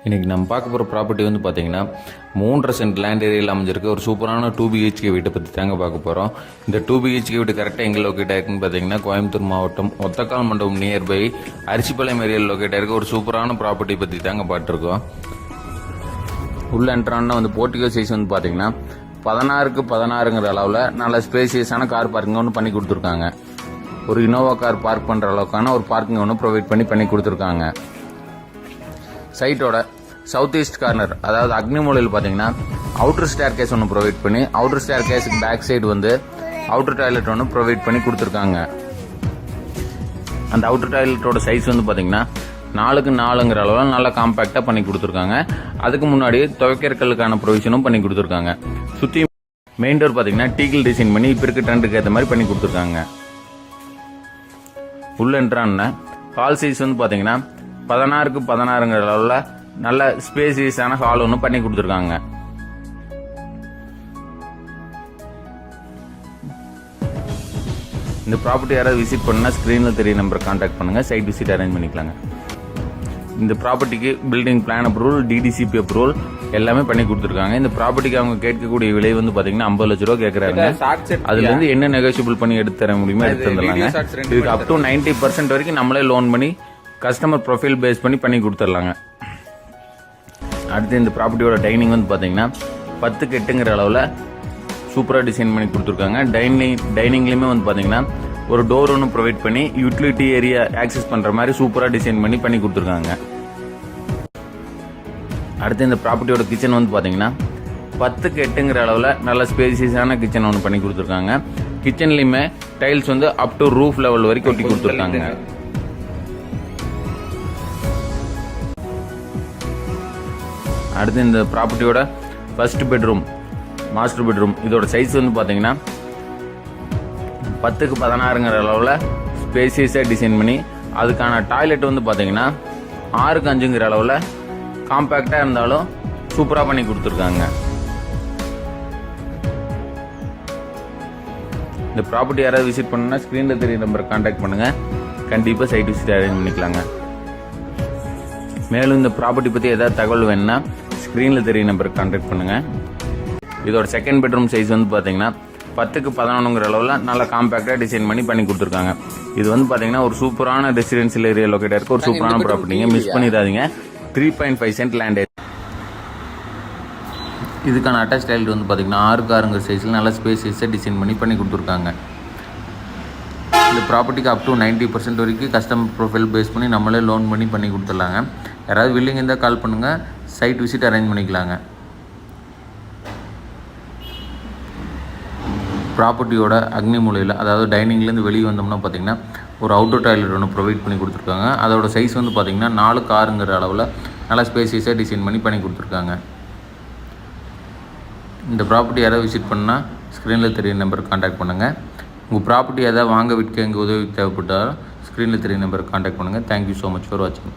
இன்றைக்கி நம்ம பார்க்க போகிற ப்ராப்பர்ட்டி வந்து பார்த்திங்கன்னா 3.5 சென்ட் லேண்ட் ஏரியாவில் அமைஞ்சிருக்க ஒரு சூப்பரான 2 BHK வீட்டை பற்றி தாங்க பார்க்க போகிறோம். இந்த 2 BHK வீட்டு கரெக்டாக எங்கே லொக்கேட் ஆகிருக்குன்னு பார்த்தீங்கன்னா கோயம்புத்தூர் மாவட்டம் ஒத்தக்கால் மண்டபம் நியர்பை அரிசிப்பாளையம் ஏரியாவில் லொக்கேட் ஆகிருக்க ஒரு சூப்பரான ப்ராப்பர்ட்டி பற்றி தாங்க பார்த்துருக்கோம். உள்ள என்ட்ரான்னா வந்து போர்ட்டிகோ சைஸ் வந்து பார்த்தீங்கன்னா 16க்கு 16ங்கிற அளவில் நல்ல ஸ்பேசியஸான கார் பார்க்கிங் ஒன்று பண்ணி கொடுத்துருக்காங்க. ஒரு இனோவா கார் பார்க் பண்ணுற அளவுக்கான ஒரு பார்க்கிங் ஒன்று ப்ரொவைட் பண்ணி கொடுத்துருக்காங்க. சைட்டோட சவுத் ஈஸ்ட் கார்னர் அதாவது அக்னிமூலையில் பார்த்தீங்கன்னா அவுட்டர் ஸ்டேர் கேஸ் ஒன்று ப்ரொவைட் பண்ணி அவுட்டர் ஸ்டேர் கேஸுக்கு பேக் சைடு வந்து அவுட்டர் டாய்லெட் ஒன்று ப்ரொவைட் பண்ணி கொடுத்துருக்காங்க. அந்த அவுட்டர் டாய்லெட்டோட சைஸ் வந்து பார்த்தீங்கன்னா 4க்கு 4ங்கிற அளவில் நல்லா காம்பேக்டாக பண்ணி கொடுத்துருக்காங்க. அதுக்கு முன்னாடி துவைக்கிறக்கலுக்கான ப்ரொவிஷனும் பண்ணி கொடுத்துருக்காங்க. சுற்றி மெயின் டோர் பார்த்தீங்கன்னா டீகிள் டிசைன் பண்ணி இப்போ இருக்க ட்ரெண்டுக்கு ஏற்ற மாதிரி பண்ணி கொடுத்துருக்காங்க. உள்ள என்ட்ரான ஹால் சைஸ் வந்து பார்த்தீங்கன்னா 16க்கு 16ங்கிற அளவில் நல்ல ஸ்பேசியஸான ஹால் ஒன்று பண்ணி கொடுத்துருக்காங்க. இந்த ப்ராப்பர்ட்டி யாராவது விசிட் பண்ணால் ஸ்க்ரீனில் தெரிய நம்பர் கான்டாக்ட் பண்ணுங்கள். சைட் விசிட் அரேஞ்ச் பண்ணிக்கலாங்க. இந்த ப்ராப்பர்ட்டிக்கு building plan approval, DDCP approval எல்லாமே பண்ணி கொடுத்துருக்காங்க. இந்த ப்ராப்பர்ட்டிக்கு அவங்க கேட்கக்கூடிய விலை வந்து பார்த்தீங்கன்னா 50 லட்ச ரூபா கேட்குறாங்க. அதுலேருந்து என்ன நெகோசியபிள் பண்ணி எடுத்து தர முடியுமோ எடுத்து தந்துடலாங்க. இதுக்கு அப் டு 90% வரைக்கும் நம்மளே லோன் பண்ணி கஸ்டமர் ப்ரொஃபைல் பேஸ் பண்ணி கொடுத்துடலாங்க. அடுத்து இந்த ப்ராப்பர்ட்டியோட டைனிங் வந்து பார்த்தீங்கன்னா 10க்கு 8ங்கிற அளவில் சூப்பராக டிசைன் பண்ணி கொடுத்துருக்காங்க. டைனிங்லேயுமே வந்து பார்த்தீங்கன்னா ஒரு டோர் ஒன்று ப்ரொவைட் பண்ணி யூட்டிலிட்டி ஏரியா ஆக்சஸ் பண்ணுற மாதிரி சூப்பராக டிசைன் பண்ணி கொடுத்துருக்காங்க. அடுத்து இந்த ப்ராப்பர்ட்டியோட கிச்சன் வந்து பார்த்தீங்கன்னா 10க்கு 8ங்கிற அளவில் நல்ல ஸ்பேசியஸான கிச்சன் ஒன்று பண்ணி கொடுத்துருக்காங்க. கிச்சன்லேயுமே டைல்ஸ் வந்து அப் டு ரூஃப் லெவல் வரைக்கும் ஒட்டி கொடுத்துருக்காங்க. அடுத்து இந்த ப்ராப்பர்ட்டியோட ஃபர்ஸ்ட் பெட்ரூம், மாஸ்டர் பெட்ரூம் இதோட சைஸ் வந்து பார்த்தீங்கன்னா 10க்கு 16ங்கிற அளவில் ஸ்பேசியஸாக டிசைன் பண்ணி அதுக்கான டாய்லெட் வந்து பார்த்தீங்கன்னா 6க்கு 5ங்கிற அளவில் காம்பேக்டாக இருந்தாலும் சூப்பராக பண்ணி கொடுத்துருக்காங்க. இந்த ப்ராப்பர்ட்டி யாராவது விசிட் பண்ணுன்னா ஸ்க்ரீனில் தெரிய நம்பரை கான்டாக்ட் பண்ணுங்கள். கண்டிப்பாக சைட் விசிட் அரேஞ்ச் பண்ணிக்கலாங்க. மேலும் இந்த ப்ராப்பர்ட்டி பற்றி ஏதாவது தகவல் வேணும்னா ஸ்க்ரீனில் தெரிய நம்பருக்கு கான்டாக்ட் பண்ணுங்கள். இதோட செகண்ட் பெட்ரூம் சைஸ் வந்து பார்த்தீங்கன்னா 10க்கு 11ங்கிற அளவில் நல்லா காம்பேக்டாக டிசைன் பண்ணி கொடுத்துருக்காங்க. இது வந்து பார்த்தீங்கன்னா ஒரு சூப்பரான ரெசிடென்சியல் ஏரியா லொக்கேட் இருக்க ஒரு சூப்பரான ப்ராப்பர்ட்டிங்க. மிஸ் பண்ணிடாதீங்க. 3.5 சென்ட் லேண்ட். இதுக்கான அட்டாச் டாய்லெட் வந்து பார்த்தீங்கன்னா 6க்கு 6ங்கிற சைஸில் நல்லா ஸ்பேசியஸாக டிசைன் பண்ணி கொடுத்துருக்காங்க. இந்த ப்ராப்பர்ட்டிக்கு அப் டு 90% வரைக்கும் கஸ்டமர் ப்ரொஃபைல் பேஸ் பண்ணி நம்மளே லோன் பண்ணி கொடுத்துடலாங்க. யாராவது வில்லிங் இருந்தால் கால் பண்ணுங்கள். சைட் விசிட் அரேஞ்ச் பண்ணிக்கலாங்க. ப்ராப்பர்ட்டியோட அக்னிமூலையில் அதாவது டைனிங்லேருந்து வெளியே வந்தோம்னா பார்த்தீங்கன்னா ஒரு அவுட்டர் டாய்லெட் ஒன்று ப்ரொவைட் பண்ணி கொடுத்துருக்காங்க. அதோட சைஸ் வந்து பார்த்தீங்கன்னா 4க்கு 6ங்கிற அளவில் நல்லா ஸ்பேசியஸாக டிசைன் பண்ணி கொடுத்துருக்காங்க. இந்த ப்ராப்பர்ட்டி யாராவது விசிட் பண்ணால் ஸ்க்ரீனில் தெரிய நம்பருக்கு கான்டாக்ட் பண்ணுங்கள். உங்கள் ப்ராப்பர்ட்டி எதாவது வாங்க விற்க எங்கள் உதவி தேவைப்பட்டால் ஸ்க்ரீனில் தெரிய நம்பருக்கு கான்டாக்ட் பண்ணுங்கள். தேங்க்யூ ஸோ மச் ஃபார் வாட்சிங்.